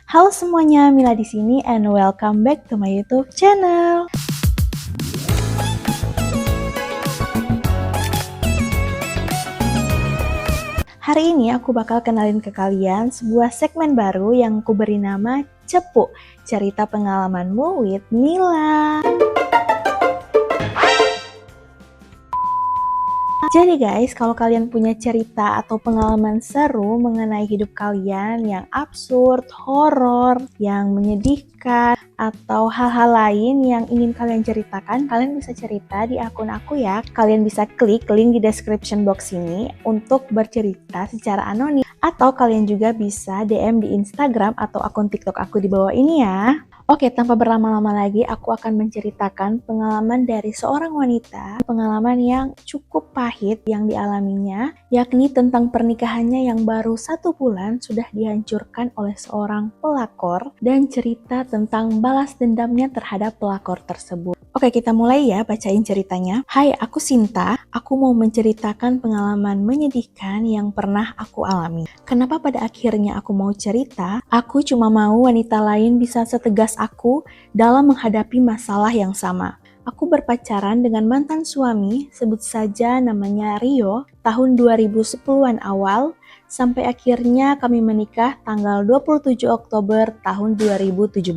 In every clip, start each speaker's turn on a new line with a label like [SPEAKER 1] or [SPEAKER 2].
[SPEAKER 1] Halo semuanya, Mila di sini and welcome back to my YouTube channel. Hari ini aku bakal kenalin ke kalian sebuah segmen baru yang aku beri nama Cepu, cerita pengalamanmu with Mila. Jadi guys, kalau kalian punya cerita atau pengalaman seru mengenai hidup kalian yang absurd, horor, yang menyedihkan, atau hal-hal lain yang ingin kalian ceritakan, kalian bisa cerita di akun aku ya. Kalian bisa klik link di description box ini untuk bercerita secara anonim. Atau kalian juga bisa DM di Instagram atau akun TikTok aku di bawah ini ya. Oke, tanpa berlama-lama lagi, aku akan menceritakan pengalaman dari seorang wanita, pengalaman yang cukup pahit yang dialaminya, yakni tentang pernikahannya yang baru 1 bulan sudah dihancurkan oleh seorang pelakor, dan cerita tentang balas dendamnya terhadap pelakor tersebut. Oke, kita mulai ya bacain ceritanya. Hai, aku Sinta. Aku mau menceritakan pengalaman menyedihkan yang pernah aku alami. Kenapa pada akhirnya aku mau cerita? Aku cuma mau wanita lain bisa setegas aku dalam menghadapi masalah yang sama. Aku berpacaran dengan mantan suami, sebut saja namanya Rio, tahun 2010-an awal, sampai akhirnya kami menikah tanggal 27 Oktober tahun 2017.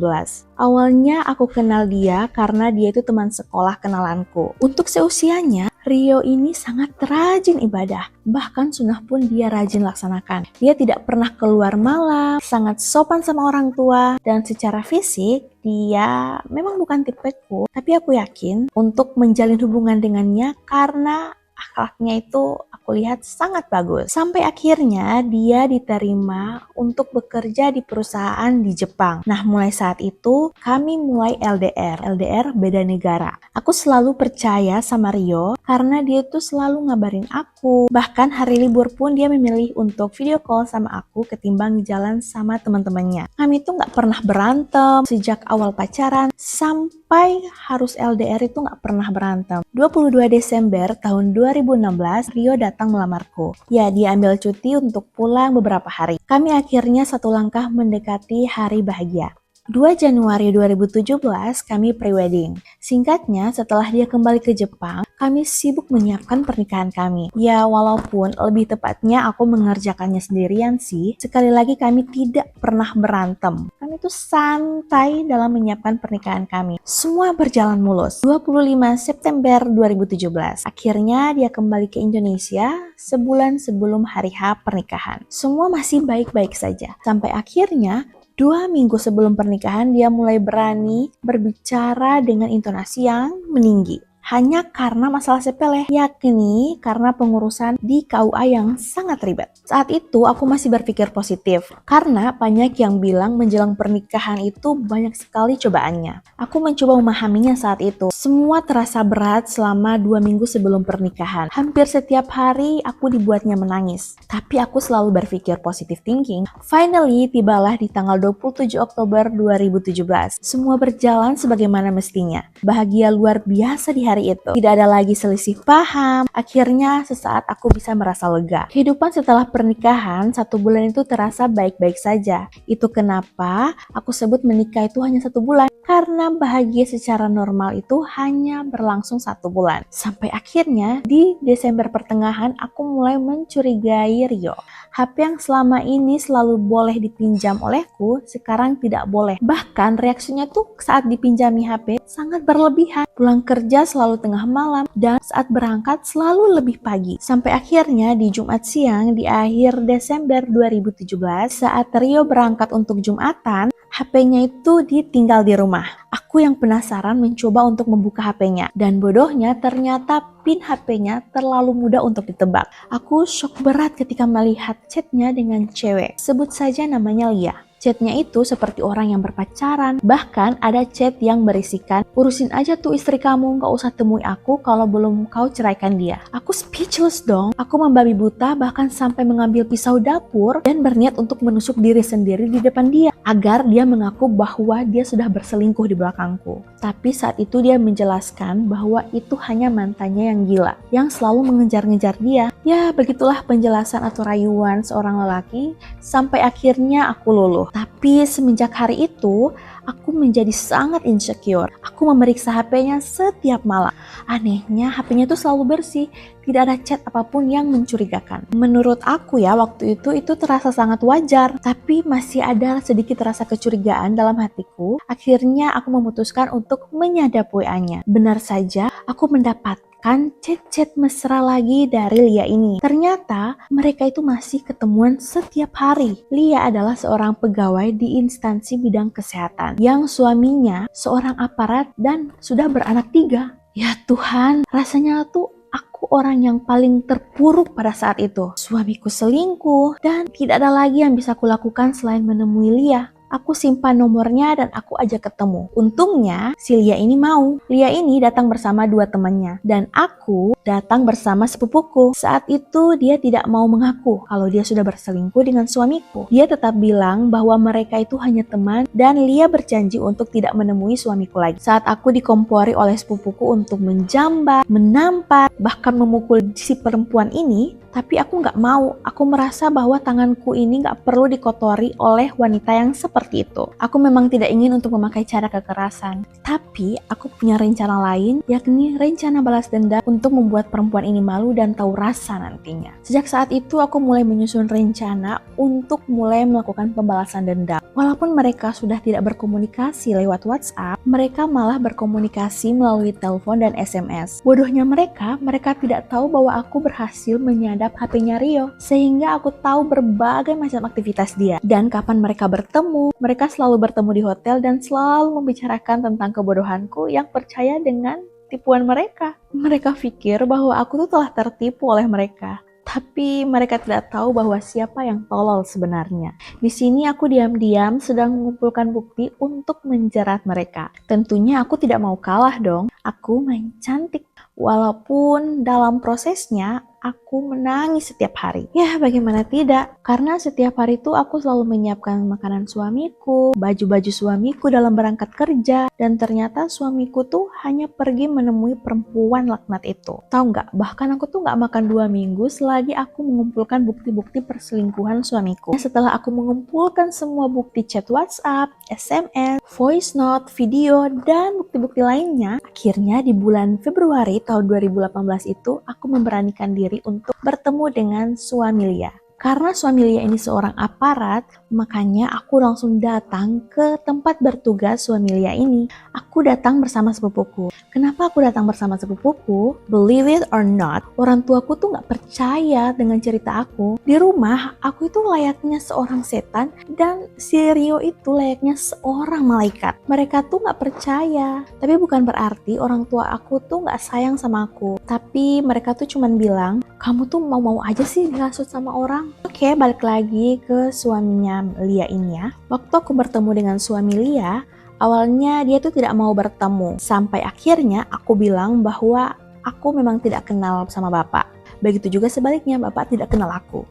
[SPEAKER 1] Awalnya aku kenal dia karena dia itu teman sekolah kenalanku. Untuk seusianya, Rio ini sangat rajin ibadah, bahkan sunnah pun dia rajin laksanakan. Dia tidak pernah keluar malam, sangat sopan sama orang tua, dan secara fisik dia memang bukan tipeku, tapi aku yakin untuk menjalin hubungan dengannya karena akhlaknya itu aku lihat sangat bagus. Sampai akhirnya dia diterima untuk bekerja di perusahaan di Jepang. Nah, mulai saat itu kami mulai LDR. LDR beda negara. Aku selalu percaya sama Rio karena dia tuh selalu ngabarin aku. Bahkan hari libur pun dia memilih untuk video call sama aku ketimbang jalan sama teman-temannya. Kami tuh gak pernah berantem sejak awal pacaran sampai harus LDR itu gak pernah berantem. 22 Desember tahun 2016, Rio datang melamarku. Ya, dia ambil cuti untuk pulang beberapa hari. Kami akhirnya satu langkah mendekati hari bahagia. 2 Januari 2017, kami pre-wedding. Singkatnya, setelah dia kembali ke Jepang, kami sibuk menyiapkan pernikahan kami. Ya, walaupun lebih tepatnya aku mengerjakannya sendirian sih, sekali lagi kami tidak pernah berantem. Kami tuh santai dalam menyiapkan pernikahan kami. Semua berjalan mulus. 25 September 2017, akhirnya dia kembali ke Indonesia sebulan sebelum hari H pernikahan. Semua masih baik-baik saja. Sampai akhirnya 2 minggu sebelum pernikahan dia mulai berani berbicara dengan intonasi yang meninggi. Hanya karena masalah sepele, yakni karena pengurusan di KUA yang sangat ribet. Saat itu aku masih berpikir positif, karena banyak yang bilang menjelang pernikahan itu banyak sekali cobaannya. Aku mencoba memahaminya saat itu. Semua terasa berat selama 2 minggu sebelum pernikahan. Hampir setiap hari aku dibuatnya menangis. Tapi aku selalu berpikir positive thinking. Finally, tibalah di tanggal 27 Oktober 2017. Semua berjalan sebagaimana mestinya. Bahagia luar biasa di hari itu. Tidak ada lagi selisih paham. Akhirnya sesaat aku bisa merasa lega. Kehidupan setelah pernikahan 1 bulan itu terasa baik-baik saja. Itu kenapa aku sebut menikah itu hanya 1 bulan. Karena bahagia secara normal itu hanya berlangsung 1 bulan. Sampai akhirnya di Desember pertengahan aku mulai mencurigai Rio. HP yang selama ini selalu boleh dipinjam olehku, sekarang tidak boleh. Bahkan reaksinya tuh saat dipinjami HP sangat berlebihan. Pulang kerja selalu tengah malam dan saat berangkat selalu lebih pagi. Sampai akhirnya di Jumat siang di akhir Desember 2017 saat Rio berangkat untuk Jumatan, HP-nya itu ditinggal di rumah. Aku yang penasaran mencoba untuk membuka HP-nya dan bodohnya ternyata PIN HP-nya terlalu mudah untuk ditebak. Aku shock berat ketika melihat chatnya dengan cewek. Sebut saja namanya Lia. Chatnya itu seperti orang yang berpacaran. Bahkan ada chat yang berisikan, urusin aja tuh istri kamu, gak usah temui aku kalau belum kau ceraikan dia. Aku speechless dong. Aku membabi buta bahkan sampai mengambil pisau dapur dan berniat untuk menusuk diri sendiri di depan dia agar dia mengaku bahwa dia sudah berselingkuh di belakangku. Tapi saat itu dia menjelaskan bahwa itu hanya mantannya yang gila, yang selalu mengejar-ngejar dia. Ya, begitulah penjelasan atau rayuan seorang lelaki sampai akhirnya aku luluh. Tapi semenjak hari itu, aku menjadi sangat insecure. Aku memeriksa HP-nya setiap malam. Anehnya, HP-nya tuh selalu bersih. Tidak ada chat apapun yang mencurigakan. Menurut aku ya, waktu itu terasa sangat wajar. Tapi masih ada sedikit rasa kecurigaan dalam hatiku. Akhirnya aku memutuskan untuk menyadap WA-nya. Benar saja, aku mendapatkan chat-chat mesra lagi dari Lia ini. Ternyata mereka itu masih ketemuan setiap hari. Lia adalah seorang pegawai di instansi bidang kesehatan yang suaminya seorang aparat dan sudah beranak 3. Ya Tuhan, rasanya tuh aku orang yang paling terpuruk pada saat itu. Suamiku selingkuh dan tidak ada lagi yang bisa kulakukan selain menemui Lia. Aku simpan nomornya dan aku ajak ketemu. Untungnya si Lia ini mau. Lia ini datang bersama 2 temannya dan aku datang bersama sepupuku. Saat itu dia tidak mau mengaku kalau dia sudah berselingkuh dengan suamiku. Dia tetap bilang bahwa mereka itu hanya teman dan Lia berjanji untuk tidak menemui suamiku lagi. Saat aku dikompori oleh sepupuku untuk menjambak, menampar, bahkan memukul si perempuan ini, tapi aku nggak mau. Aku merasa bahwa tanganku ini nggak perlu dikotori oleh wanita yang seperti itu. Aku memang tidak ingin untuk memakai cara kekerasan. Tapi aku punya rencana lain, yakni rencana balas dendam untuk membuat perempuan ini malu dan tahu rasa nantinya. Sejak saat itu aku mulai menyusun rencana untuk mulai melakukan pembalasan dendam. Walaupun mereka sudah tidak berkomunikasi lewat WhatsApp, mereka malah berkomunikasi melalui telepon dan SMS. Bodohnya mereka tidak tahu bahwa aku berhasil menyadap HP-nya Rio, sehingga aku tahu berbagai macam aktivitas dia. Dan kapan mereka bertemu, mereka selalu bertemu di hotel dan selalu membicarakan tentang kebodohanku yang percaya dengan tipuan mereka. Mereka pikir bahwa aku tuh telah tertipu oleh mereka. Tapi mereka tidak tahu bahwa siapa yang tolol sebenarnya. Di sini aku diam-diam sedang mengumpulkan bukti untuk menjerat mereka. Tentunya aku tidak mau kalah dong. Aku main cantik. Walaupun dalam prosesnya aku menangis setiap hari. Ya bagaimana tidak, karena setiap hari itu aku selalu menyiapkan makanan suamiku, baju-baju suamiku dalam berangkat kerja, dan ternyata suamiku tuh hanya pergi menemui perempuan laknat itu. Tahu nggak, bahkan aku tuh nggak makan 2 minggu selagi aku mengumpulkan bukti-bukti perselingkuhan suamiku. Setelah aku mengumpulkan semua bukti chat WhatsApp, SMS, voice note, video, dan bukti-bukti lainnya, akhirnya di bulan Februari tahun 2018 itu aku memberanikan diri untuk bertemu dengan suami Lia. Karena suami Lia ini seorang aparat, makanya aku langsung datang ke tempat bertugas suami Lia ini. Aku datang bersama sepupuku. Kenapa aku datang bersama sepupuku? Believe it or not, orang tuaku tuh gak percaya dengan cerita aku. Di rumah, aku itu layaknya seorang setan dan si Rio itu layaknya seorang malaikat. Mereka tuh gak percaya. Tapi bukan berarti orang tua aku tuh gak sayang sama aku. Tapi mereka tuh cuman bilang, kamu tuh mau-mau aja sih dihasut sama orang. Oke, balik lagi ke suaminya Lia ini ya. Waktu aku bertemu dengan suami Lia, awalnya dia tuh tidak mau bertemu. Sampai akhirnya aku bilang bahwa aku memang tidak kenal sama bapak. Begitu juga sebaliknya, bapak tidak kenal aku.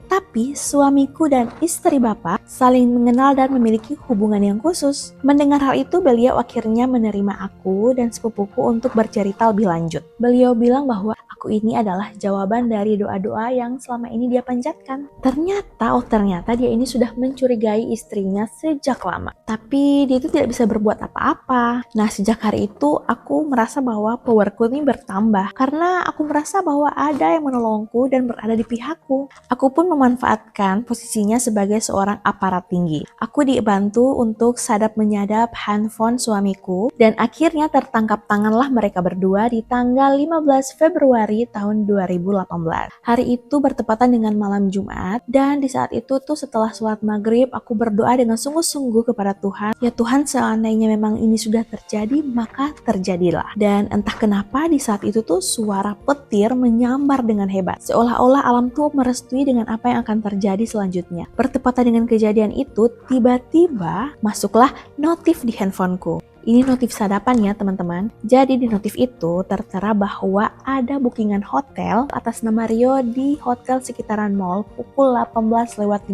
[SPEAKER 1] Tapi suamiku dan istri bapak saling mengenal dan memiliki hubungan yang khusus. Mendengar hal itu, beliau akhirnya menerima aku dan sepupuku untuk bercerita lebih lanjut. Beliau bilang bahwa aku ini adalah jawaban dari doa-doa yang selama ini dia panjatkan. Ternyata dia ini sudah mencurigai istrinya sejak lama. Tapi dia itu tidak bisa berbuat apa-apa. Nah, sejak hari itu aku merasa bahwa powerku ini bertambah. Karena aku merasa bahwa ada yang menolongku dan berada di pihakku. Aku pun memanfaatkan posisinya sebagai seorang aparat tinggi. Aku dibantu untuk sadap menyadap handphone suamiku dan akhirnya tertangkap tanganlah mereka berdua di tanggal 15 Februari tahun 2018. Hari itu bertepatan dengan malam Jumat dan di saat itu tuh setelah sholat maghrib aku berdoa dengan sungguh-sungguh kepada Tuhan. Ya Tuhan, seandainya memang ini sudah terjadi maka terjadilah. Dan entah kenapa di saat itu tuh suara petir menyambar dengan hebat. Seolah-olah alam tuh merestui dengan apa yang akan terjadi selanjutnya. Bertepatan dengan kejadian itu, tiba-tiba masuklah notif di handphoneku. Ini notif sadapan ya teman-teman. Jadi di notif itu tertera bahwa ada bookingan hotel atas nama Rio di hotel sekitaran mall pukul 18:15.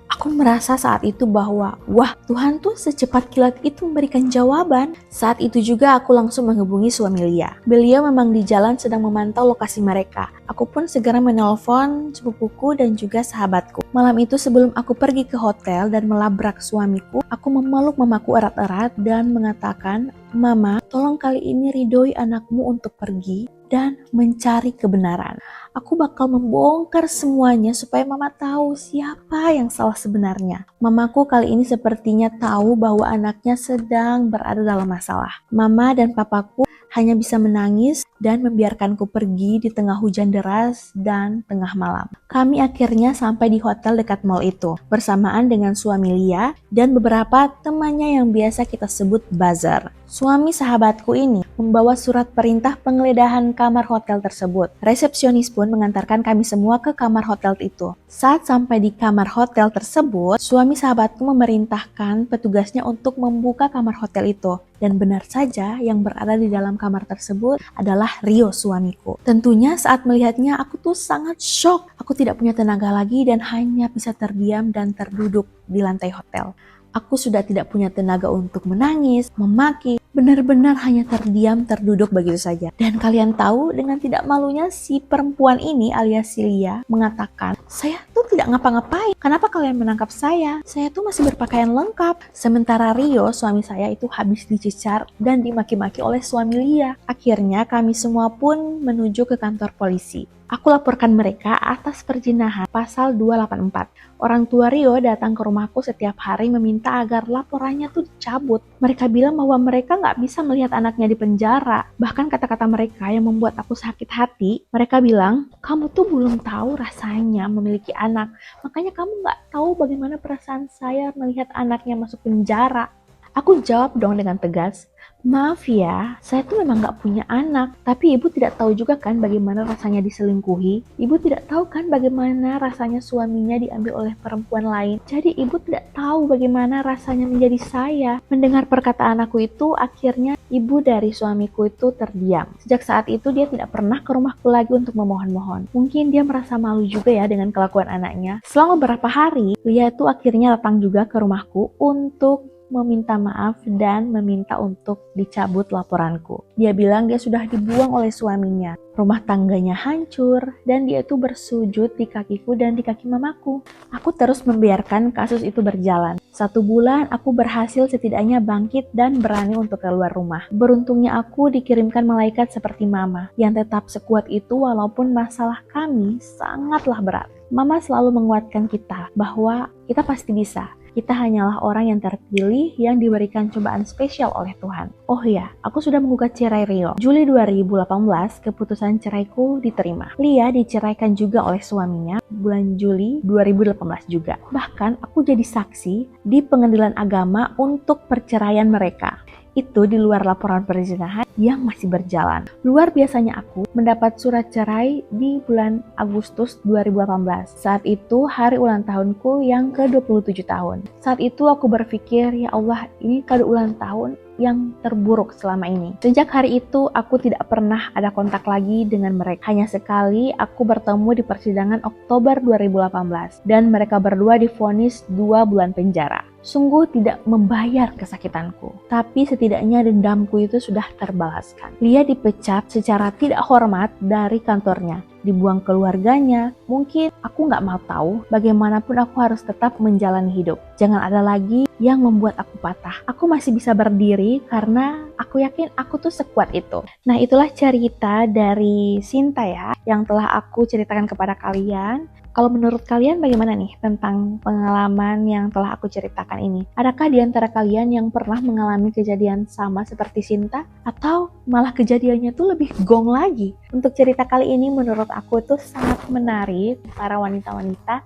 [SPEAKER 1] Aku merasa saat itu bahwa, wah, Tuhan tuh secepat kilat itu memberikan jawaban. Saat itu juga aku langsung menghubungi suami Lia. Beliau memang di jalan sedang memantau lokasi mereka. Aku pun segera menelpon sepupuku dan juga sahabatku. Malam itu sebelum aku pergi ke hotel dan melabrak suamiku, aku memeluk mamaku erat-erat dan mengatakan, "Mama, tolong kali ini ridhoi anakmu untuk pergi dan mencari kebenaran. Aku bakal membongkar semuanya supaya mama tahu siapa yang salah sebenarnya." Mamaku kali ini sepertinya tahu bahwa anaknya sedang berada dalam masalah. Mama dan papaku hanya bisa menangis dan membiarkanku pergi di tengah hujan deras dan tengah malam. Kami akhirnya sampai di hotel dekat mall itu, bersamaan dengan suami Lia dan beberapa temannya yang biasa kita sebut buzzer. Suami sahabatku ini membawa surat perintah penggeledahan kamar hotel tersebut. Resepsionis pun mengantarkan kami semua ke kamar hotel itu. Saat sampai di kamar hotel tersebut, suami sahabatku memerintahkan petugasnya untuk membuka kamar hotel itu. Dan benar saja yang berada di dalam kamar tersebut adalah Rio, suamiku. Tentunya saat melihatnya aku tuh sangat shock. Aku tidak punya tenaga lagi dan hanya bisa terdiam dan terduduk di lantai hotel. Aku sudah tidak punya tenaga untuk menangis, memaki, benar-benar hanya terdiam, terduduk begitu saja. Dan kalian tahu, dengan tidak malunya si perempuan ini alias si Lia mengatakan, "Saya tuh tidak ngapa-ngapain, kenapa kalian menangkap saya? Saya tuh masih berpakaian lengkap." Sementara Rio, suami saya itu habis dicecar dan dimaki-maki oleh suami Lia. Akhirnya kami semua pun menuju ke kantor polisi. Aku laporkan mereka atas perzinahan pasal 284. Orang tua Rio datang ke rumahku setiap hari meminta agar laporannya tuh dicabut. Mereka bilang bahwa mereka nggak bisa melihat anaknya di penjara. Bahkan kata-kata mereka yang membuat aku sakit hati, mereka bilang, "Kamu tuh belum tahu rasanya memiliki anak. Makanya kamu nggak tahu bagaimana perasaan saya melihat anaknya masuk penjara." Aku jawab dong dengan tegas, "Maaf ya, saya tuh memang gak punya anak, tapi ibu tidak tahu juga kan bagaimana rasanya diselingkuhi. Ibu tidak tahu kan bagaimana rasanya suaminya diambil oleh perempuan lain. Jadi ibu tidak tahu bagaimana rasanya menjadi saya." Mendengar perkataan aku itu, akhirnya ibu dari suamiku itu terdiam. Sejak saat itu dia tidak pernah ke rumahku lagi untuk memohon-mohon. Mungkin dia merasa malu juga ya dengan kelakuan anaknya. Selama beberapa hari, Lia itu akhirnya datang juga ke rumahku untuk meminta maaf dan meminta untuk dicabut laporanku. Dia bilang dia sudah dibuang oleh suaminya. Rumah tangganya hancur dan dia itu bersujud di kakiku dan di kaki mamaku. Aku terus membiarkan kasus itu berjalan. 1 bulan aku berhasil setidaknya bangkit dan berani untuk keluar rumah. Beruntungnya aku dikirimkan malaikat seperti mama yang tetap sekuat itu walaupun masalah kami sangatlah berat. Mama selalu menguatkan kita bahwa kita pasti bisa. Kita hanyalah orang yang terpilih yang diberikan cobaan spesial oleh Tuhan. Oh ya, aku sudah menggugat cerai Rio. Juli 2018, keputusan ceraiku diterima. Lia diceraikan juga oleh suaminya bulan Juli 2018 juga. Bahkan aku jadi saksi di pengadilan agama untuk perceraian mereka. Itu di luar laporan perzinahan yang masih berjalan. Luar biasanya aku mendapat surat cerai di bulan Agustus 2018. Saat itu hari ulang tahunku yang ke-27 tahun. Saat itu aku berpikir, ya Allah, ini kado ulang tahun yang terburuk selama ini. Sejak hari itu aku tidak pernah ada kontak lagi dengan mereka. Hanya sekali aku bertemu di persidangan Oktober 2018 dan mereka berdua divonis 2 bulan penjara. Sungguh tidak membayar kesakitanku, tapi setidaknya dendamku itu sudah terbalaskan. Lia dipecat secara tidak hormat dari kantornya, dibuang keluarganya. Mungkin aku gak mau tahu, bagaimanapun aku harus tetap menjalani hidup. Jangan ada lagi yang membuat aku patah. Aku masih bisa berdiri karena aku yakin aku tuh sekuat itu. Nah, itulah cerita dari Sinta ya, yang telah aku ceritakan kepada kalian. Kalau menurut kalian bagaimana nih tentang pengalaman yang telah aku ceritakan ini? Adakah di antara kalian yang pernah mengalami kejadian sama seperti Sinta? Atau malah kejadiannya tuh lebih gong lagi? Untuk cerita kali ini menurut aku tuh sangat menarik. Para wanita-wanita,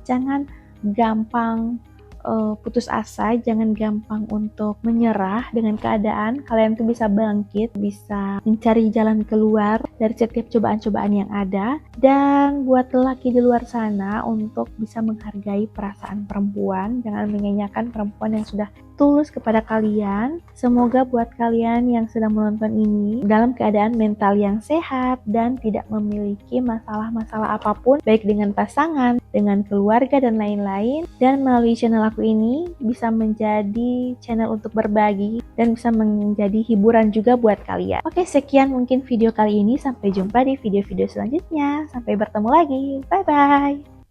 [SPEAKER 1] jangan gampang putus asa, jangan gampang untuk menyerah dengan keadaan. Kalian tuh bisa bangkit, bisa mencari jalan keluar dari setiap cobaan-cobaan yang ada. Dan buat lelaki di luar sana untuk bisa menghargai perasaan perempuan, jangan menyanyiakan perempuan yang sudah tulus kepada kalian. Semoga buat kalian yang sedang menonton ini dalam keadaan mental yang sehat dan tidak memiliki masalah-masalah apapun, baik dengan pasangan, dengan keluarga, dan lain-lain. Dan melalui channel aku ini bisa menjadi channel untuk berbagi dan bisa menjadi hiburan juga buat kalian. Oke, sekian mungkin video kali ini. Sampai jumpa di video-video selanjutnya. Sampai bertemu lagi. Bye-bye.